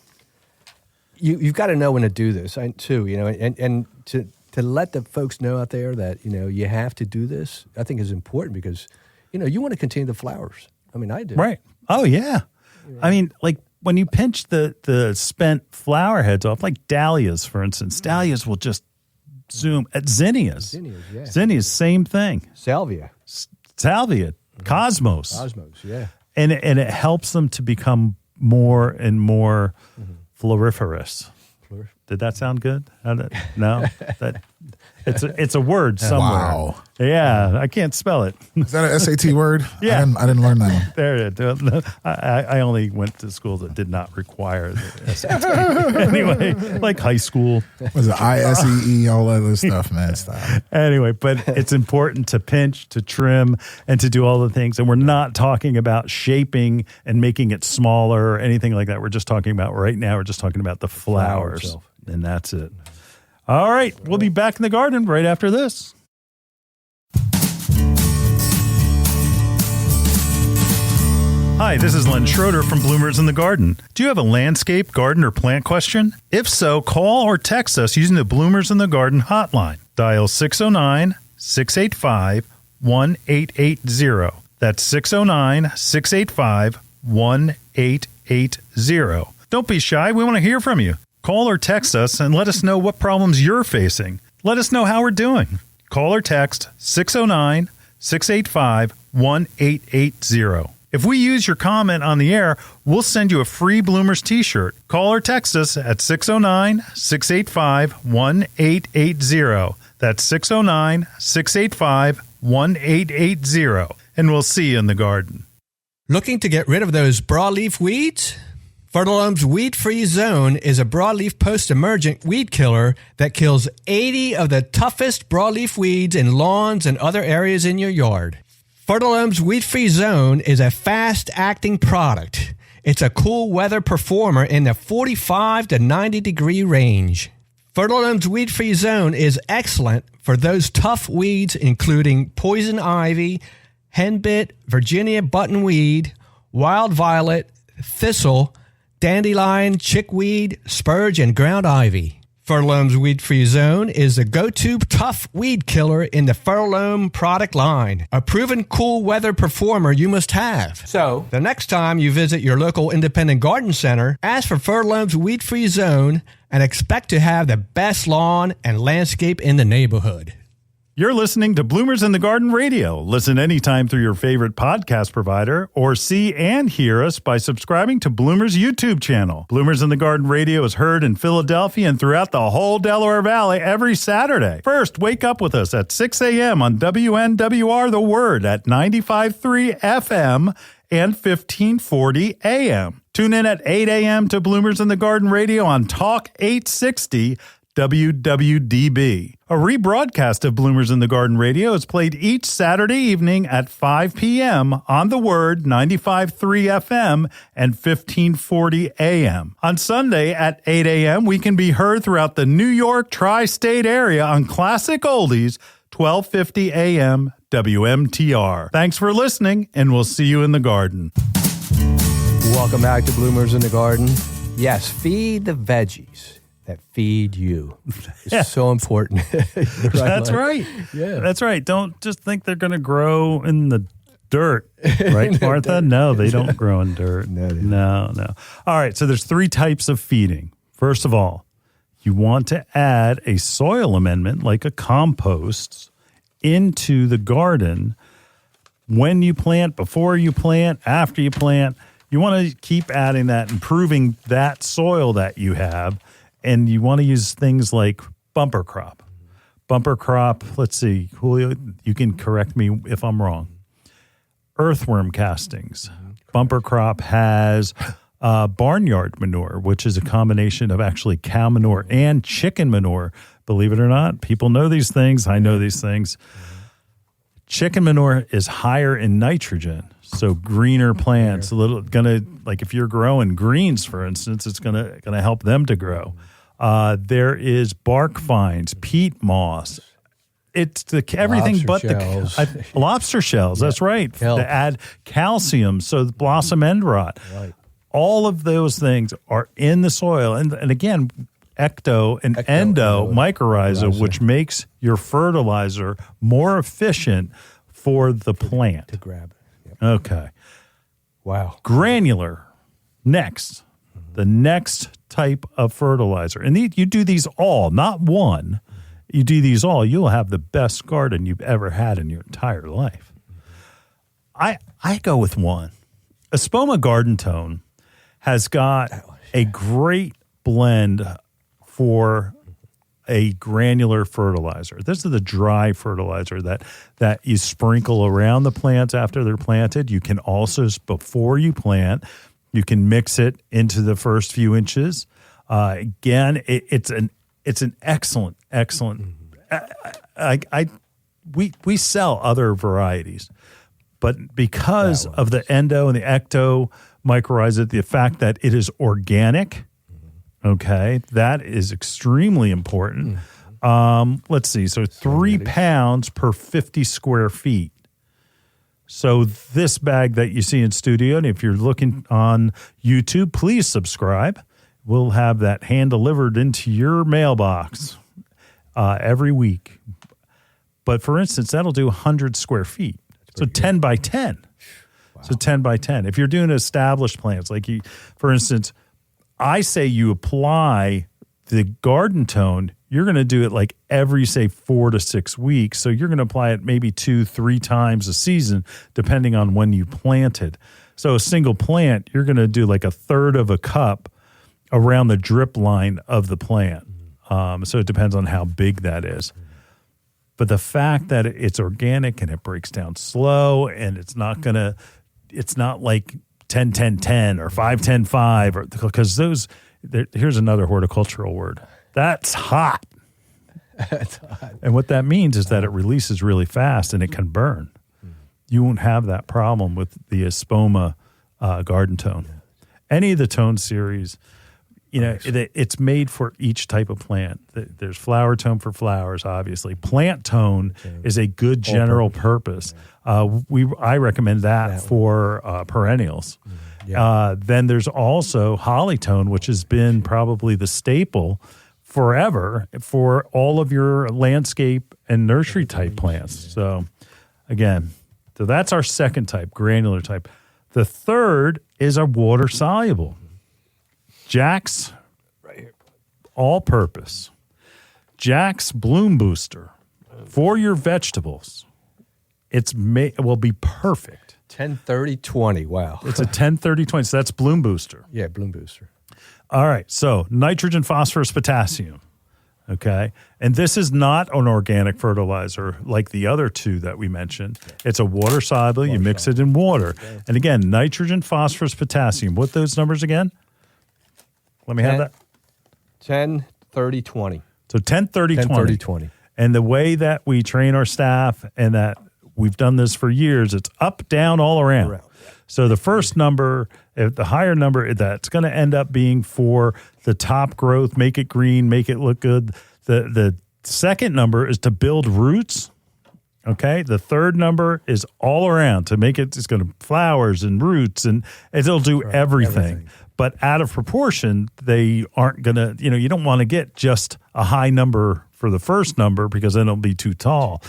you've got to know when to do this too, and to let the folks know out there that, you have to do this, I think is important because, you want to continue the flowers. I mean, I do. Right. Oh, yeah. I mean, like when you pinch the spent flower heads off, like dahlias, for instance, dahlias will just zoom at zinnias. Zinnias, same thing. Salvia, cosmos, yeah. And it helps them to become more and more floriferous. Did that sound good? No, it's a word somewhere. Wow. Yeah, I can't spell it. Is that an SAT word? Yeah. I didn't learn that one. There it is. I only went to schools that did not require the SAT. Anyway, like high school. Was it ISEE, all that other stuff, man? Stop. Anyway, but it's important to pinch, to trim, and to do all the things. And we're not talking about shaping and making it smaller or anything like that. We're just talking about right now, we're just talking about the flowers. itself. And that's it. All right. We'll be back in the garden right after this. Hi, this is Len Schroeder from Bloomers in the Garden. Do you have a landscape, garden, or plant question? If so, call or text us using the Bloomers in the Garden hotline. Dial 609-685-1880. That's 609-685-1880. Don't be shy. We want to hear from you. Call or text us and let us know what problems you're facing. Let us know how we're doing. Call or text 609-685-1880. If we use your comment on the air, we'll send you a free Bloomers t-shirt. Call or text us at 609-685-1880. That's 609-685-1880. And we'll see you in the garden. Looking to get rid of those broadleaf weeds? Fertilome's Weed-Free Zone is a broadleaf post-emergent weed killer that kills 80 of the toughest broadleaf weeds in lawns and other areas in your yard. Fertilome's Weed-Free Zone is a fast-acting product. It's a cool weather performer in the 45 to 90 degree range. Fertilome's Weed-Free Zone is excellent for those tough weeds including poison ivy, henbit, Virginia buttonweed, wild violet, thistle, dandelion, chickweed, spurge, and ground ivy. Fertilome's Weed-Free Zone is the go-to tough weed killer in the Fertilome product line. A proven cool weather performer you must have. So, the next time you visit your local independent garden center, ask for Fertilome's Weed-Free Zone and expect to have the best lawn and landscape in the neighborhood. You're listening to Bloomers in the Garden Radio. Listen anytime through your favorite podcast provider or see and hear us by subscribing to Bloomers YouTube channel. Bloomers in the Garden Radio is heard in Philadelphia and throughout the whole Delaware Valley every Saturday. First, wake up with us at 6 a.m. on WNWR The Word at 95.3 FM and 1540 AM. Tune in at 8 a.m. to Bloomers in the Garden Radio on Talk 860 WWDB. A rebroadcast of Bloomers in the Garden Radio is played each Saturday evening at 5 p.m. on The Word, 95.3 FM and 1540 AM. On Sunday at 8 a.m., we can be heard throughout the New York tri-state area on Classic Oldies, 1250 AM WMTR. Thanks for listening, and we'll see you in the garden. Welcome back to Bloomers in the Garden. Yes, feed the veggies that feed you. It's so important. That's right. Yeah. That's right. Don't just think they're going to grow in the dirt. Right, Martha? No, they don't grow in dirt. No. All right. So there's 3 types of feeding. First of all, you want to add a soil amendment like a compost into the garden when you plant, before you plant, after you plant. You want to keep adding that, improving that soil that you have. And you want to use things like bumper crop. Bumper crop, let's see, Julio, you can correct me if I'm wrong. Earthworm castings. Bumper crop has barnyard manure, which is a combination of actually cow manure and chicken manure. Believe it or not, people know these things. I know these things. Chicken manure is higher in nitrogen. So greener plants, like if you're growing greens, for instance, it's gonna help them to grow. There is bark fines, peat moss. It's everything lobster but shells. Lobster shells. Yeah. That's right. Kelp. To add calcium, so the blossom end rot. Right. All of those things are in the soil, and again, ecto and endo mycorrhiza, which makes your fertilizer more efficient for the plant to grab. Okay. Wow. Granular. Next. The next type of fertilizer, and you do these all, not one. You do these all, you'll have the best garden you've ever had in your entire life. I go with one. Espoma Garden Tone has got a great blend for a granular fertilizer. This is the dry fertilizer that you sprinkle around the plants after they're planted. You can also, before you plant, you can mix it into the first few inches. Again, it's an excellent. We sell other varieties, but because of the endo and the ecto mycorrhiza, the fact that it is organic, okay, that is extremely important. Let's see. So 3 pounds per 50 square feet. So this bag that you see in studio, and if you're looking on YouTube, please subscribe. We'll have that hand delivered into your mailbox every week. But for instance, that'll do 100 square feet. So 10 by 10. Wow. So 10 by 10. If you're doing established plants, like for instance, I say you apply the Garden Tone, you're going to do it like every, say, 4 to 6 weeks. So you're going to apply it maybe 2-3 times a season, depending on when you planted. So a single plant, you're going to do like 1/3 of a cup around the drip line of the plant. So it depends on how big that is. But the fact that it's organic and it breaks down slow, and it's not like 10-10-10 or 5-10-5, or because here's another horticultural word. That's hot. That's hot. And what that means is that it releases really fast and it can burn. You won't have that problem with the Espoma Garden Tone. Any of the Tone series, it's made for each type of plant. There's Flower Tone for flowers, obviously. Plant Tone is a good general purpose. I recommend that for perennials. Then there's also Holly Tone, which has been probably the staple forever for all of your landscape and nursery type plants. So again, that's our second type, granular type. The third is our water soluble. Jack's all-purpose. Jack's Bloom Booster for your vegetables. It will be perfect. 10-30-20. Wow. It's a 10-30-20. So that's Bloom Booster. Yeah, Bloom Booster. All right. So nitrogen, phosphorus, potassium. Okay. And this is not an organic fertilizer like the other two that we mentioned. It's a water soluble. You mix it in water. And again, nitrogen, phosphorus, potassium. What those numbers again? Let me have that. 10-30-20. So 10-30-20. 10-30-20. And the way that we train our staff, and that we've done this for years, it's up, down, all around. So the first number, the higher number, that's going to end up being for the top growth, make it green, make it look good. The second number is to build roots. Okay. The third number is all around to make it's going to flowers and roots, and it'll do everything. But out of proportion, they aren't going to, you don't want to get just a high number for the first number, because then it'll be too tall.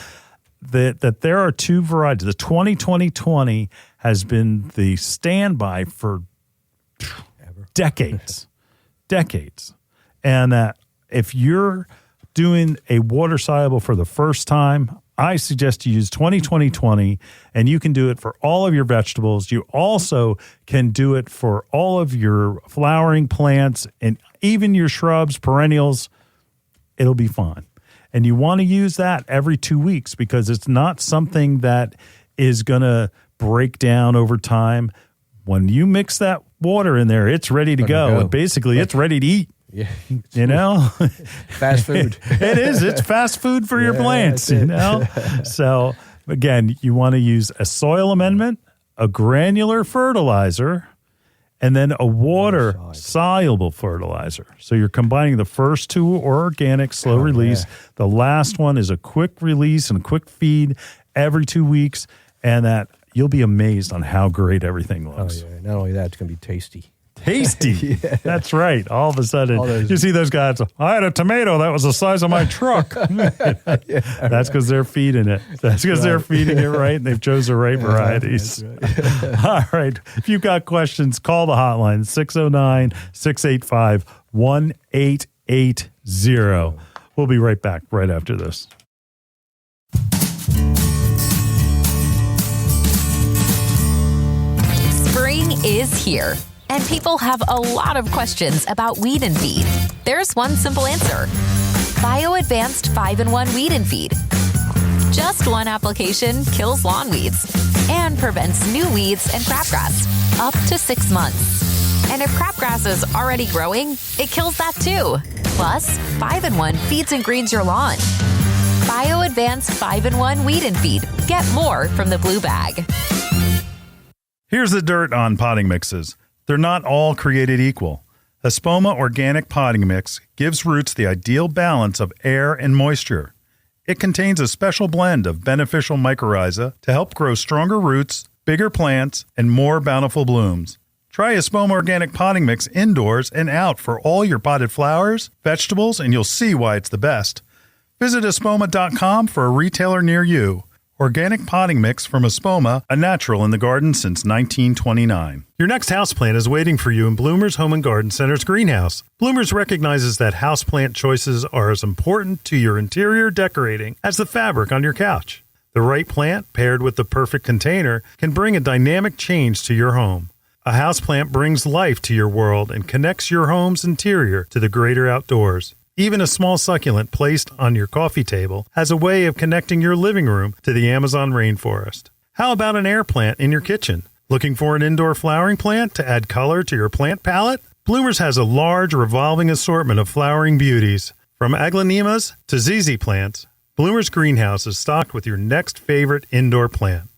That there are two varieties. The 20-20-20 has been the standby for decades. And that if you're doing a water soluble for the first time, I suggest you use 20-20-20, and you can do it for all of your vegetables. You also can do it for all of your flowering plants and even your shrubs, perennials. It'll be fine. And you want to use that every 2 weeks, because it's not something that is going to break down over time. When you mix that water in there, it's ready to go. And basically, it's ready to eat. Yeah. Fast food. It is. It's fast food for your plants, So, again, you want to use a soil amendment, a granular fertilizer, and then a water soluble fertilizer. So you're combining the first two are organic, slow release. The last one is a quick release and a quick feed every 2 weeks, and that you'll be amazed on how great everything looks. Oh, yeah. Not only that, it's going to be tasty. Tasty. That's right. All of a sudden, you see those guys, I had a tomato that was the size of my truck. That's because they're feeding it. That's because they're feeding it right, and they've chose the right varieties. Right. All right. If you've got questions, call the hotline, 609-685-1880. We'll be right back right after this. Spring is here, and people have a lot of questions about Weed and Feed. There's one simple answer. Bio Advanced 5-in-1 Weed and Feed. Just one application kills lawn weeds and prevents new weeds and crabgrass up to 6 months. And if crabgrass is already growing, it kills that too. Plus, 5-in-1 feeds and greens your lawn. Bio Advanced 5-in-1 Weed and Feed. Get more from the blue bag. Here's the dirt on potting mixes. They're not all created equal. Espoma Organic Potting Mix gives roots the ideal balance of air and moisture. It contains a special blend of beneficial mycorrhiza to help grow stronger roots, bigger plants, and more bountiful blooms. Try Espoma Organic Potting Mix indoors and out for all your potted flowers, vegetables, and you'll see why it's the best. Visit espoma.com for a retailer near you. Organic potting mix from Espoma, a natural in the garden since 1929. Your next houseplant is waiting for you in Bloomer's Home and Garden Center's greenhouse. Bloomers recognizes that houseplant choices are as important to your interior decorating as the fabric on your couch. The right plant, paired with the perfect container, can bring a dynamic change to your home. A houseplant brings life to your world and connects your home's interior to the greater outdoors. Even a small succulent placed on your coffee table has a way of connecting your living room to the Amazon rainforest. How about an air plant in your kitchen? Looking for an indoor flowering plant to add color to your plant palette? Bloomers has a large revolving assortment of flowering beauties. From aglaonemas to ZZ plants, Bloomers Greenhouse is stocked with your next favorite indoor plant.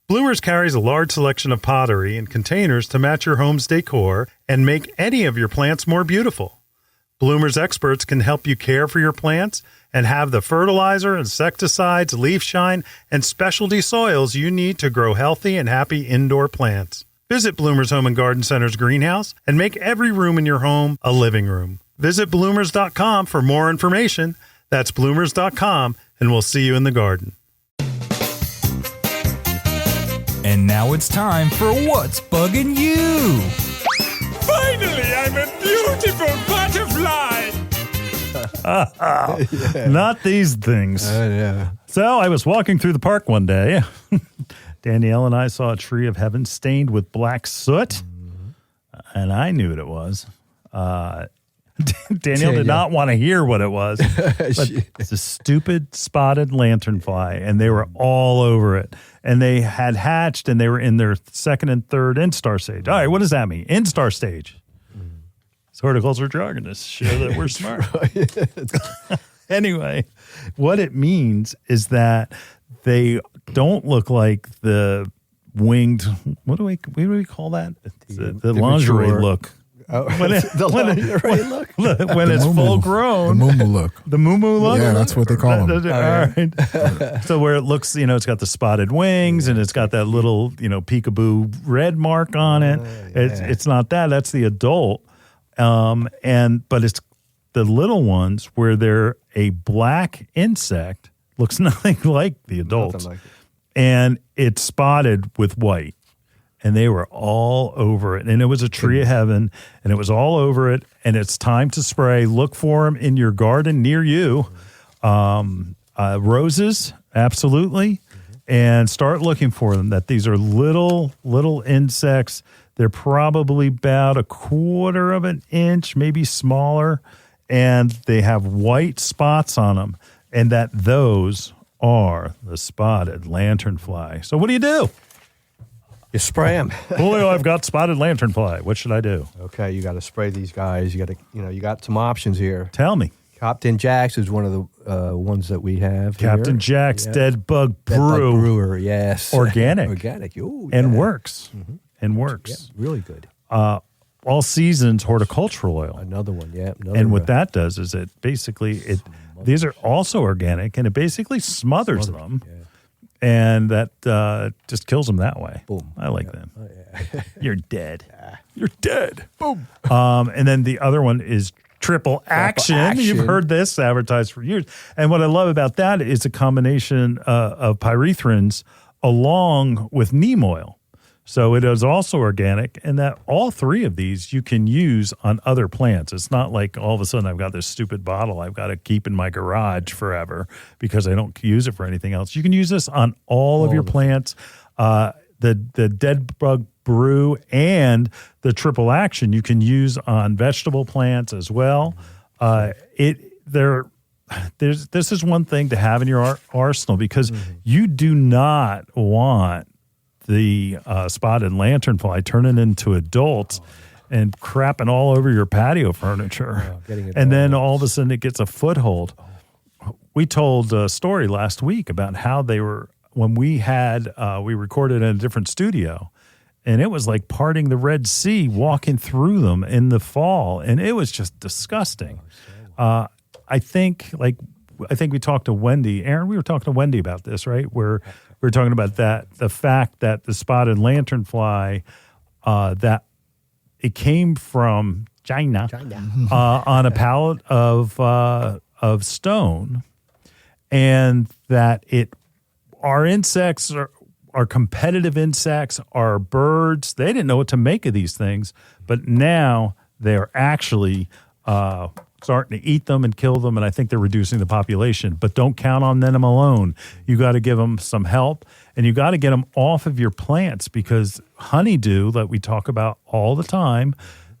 Bloomers carries a large selection of pottery and containers to match your home's decor and make any of your plants more beautiful. Bloomers experts can help you care for your plants and have the fertilizer, insecticides, leaf shine, and specialty soils you need to grow healthy and happy indoor plants. Visit Bloomers Home and Garden Center's greenhouse and make every room in your home a living room. Visit bloomers.com for more information. That's bloomers.com, and we'll see you in the garden. And now it's time for What's Buggin' You? Finally, I'm a beautiful butterfly! Not these things. Yeah. So I was walking through the park one day. Danielle and I saw a tree of heaven stained with black soot, and I knew what it was. Danielle did not want to hear what it was, but it's a stupid spotted lanternfly, and they were all over it. And they had hatched, and they were in their second and third instar stage. All right, what does that mean? Instar stage. It's horticulture jargon to show that we're smart. Anyway, what it means is that they don't look like the winged, what do we call that? The lingerie look. Oh, when it's full grown. The moo look. The moo look? Yeah, that's what they call them. All right. So where it looks, it's got the spotted wings and it's got that little, peekaboo red mark on it. It's not that. That's the adult. But it's the little ones where they're a black insect, looks nothing like the adults. And it's spotted with white. And they were all over it. And it was a tree of heaven, and it was all over it. And it's time to spray. Look for them in your garden near you. Roses, absolutely. And start looking for them. That these are little insects. They're probably about 1/4 of an inch, maybe smaller. And they have white spots on them. And that those are the spotted lanternfly. So what do? You spray them. Julio, I've got spotted lanternfly. What should I do? Okay, you got to spray these guys. You got to, you got some options here. Tell me. Captain Jack's is one of the ones that we have. Captain here. Jack's Dead Bug Brewer, yes. Organic. Ooh, and works. And works. Yeah, really good. All seasons horticultural oil. Another one, yeah. And what that does is it basically these are also organic, and it basically smothers them. Yeah. and that just kills them that way. Boom. I like them. Oh, yeah. You're dead. You're dead. Boom. And then the other one is Triple Action. You've heard this advertised for years. And what I love about that is a combination of pyrethrins along with neem oil. So it is also organic, and that all three of these you can use on other plants. It's not like all of a sudden I've got this stupid bottle I've got to keep in my garage forever because I don't use it for anything else. You can use this on all of your plants. The Dead Bug Brew and the Triple Action you can use on vegetable plants as well. This is one thing to have in your arsenal because you do not want the spotted lanternfly turning into adults and crapping all over your patio furniture. And then all of a sudden it gets a foothold. We told a story last week about how they were, when we recorded in a different studio, and it was like parting the Red Sea, walking through them in the fall, and it was just disgusting. I think we talked to Wendy. Aaron, we were talking to Wendy about this, right? Where we were talking about the fact that the spotted lanternfly, that it came from China. On a pallet of stone, and that our insects are competitive insects, our birds. They didn't know what to make of these things, but now they are actually starting to eat them and kill them, and I think they're reducing the population. But don't count on them alone. You got to give them some help, and you got to get them off of your plants because honeydew, that we talk about all the time,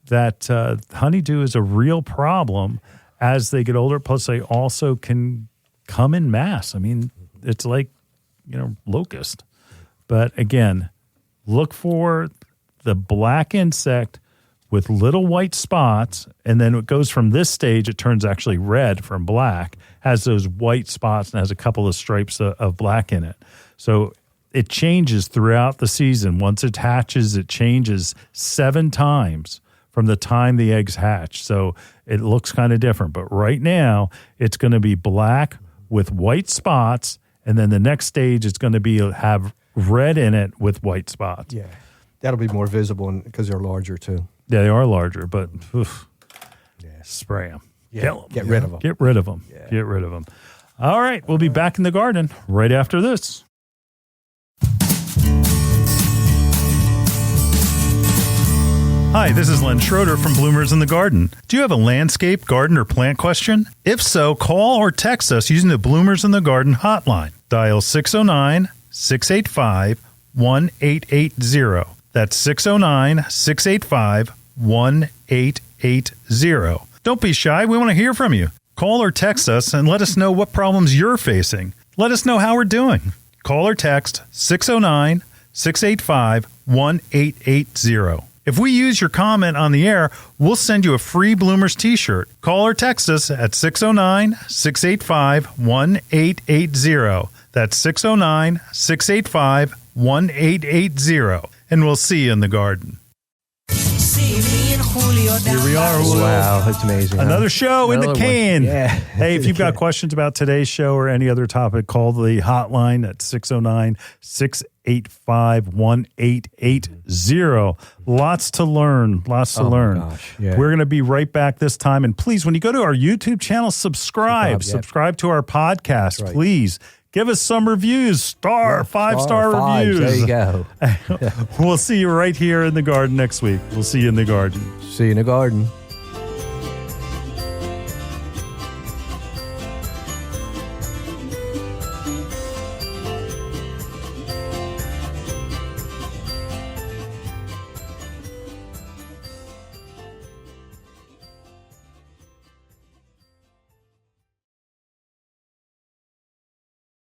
that honeydew is a real problem as they get older. Plus, they also can come in mass. I mean, it's like, locust. But again, look for the black insect with little white spots, and then it goes from this stage, it turns actually red from black, has those white spots and has a couple of stripes of black in it. So it changes throughout the season. Once it hatches, it changes 7 times from the time the eggs hatch. So it looks kind of different. But right now, it's going to be black with white spots, and then the next stage is going to have red in it with white spots. Yeah, that'll be more visible because they're larger too. Yeah, they are larger, but spray them. Yeah. Kill them. Get rid of them. Get rid of them. Yeah. Get rid of them. All right, we'll be back in the garden right after this. Hi, this is Len Schroeder from Bloomers in the Garden. Do you have a landscape, garden, or plant question? If so, call or text us using the Bloomers in the Garden hotline. Dial 609-685-1880. That's 609-685-1880. Don't be shy. We want to hear from you. Call or text us and let us know what problems you're facing. Let us know how we're doing. Call or text 609-685-1880. If we use your comment on the air, we'll send you a free Bloomers t-shirt. Call or text us at 609-685-1880. That's 609-685-1880. And we'll see you in the garden. Here we are. Wow, that's amazing. Another show in the can. Yeah. Hey, if you've got questions about today's show or any other topic, call the hotline at 609-685-1880. Lots to learn. Lots to learn. Gosh. Yeah. We're going to be right back this time. And please, when you go to our YouTube channel, subscribe. Subscribe to our podcast, please. Give us some reviews. 5-star reviews. There you go. We'll see you right here in the garden next week. We'll see you in the garden. See you in the garden.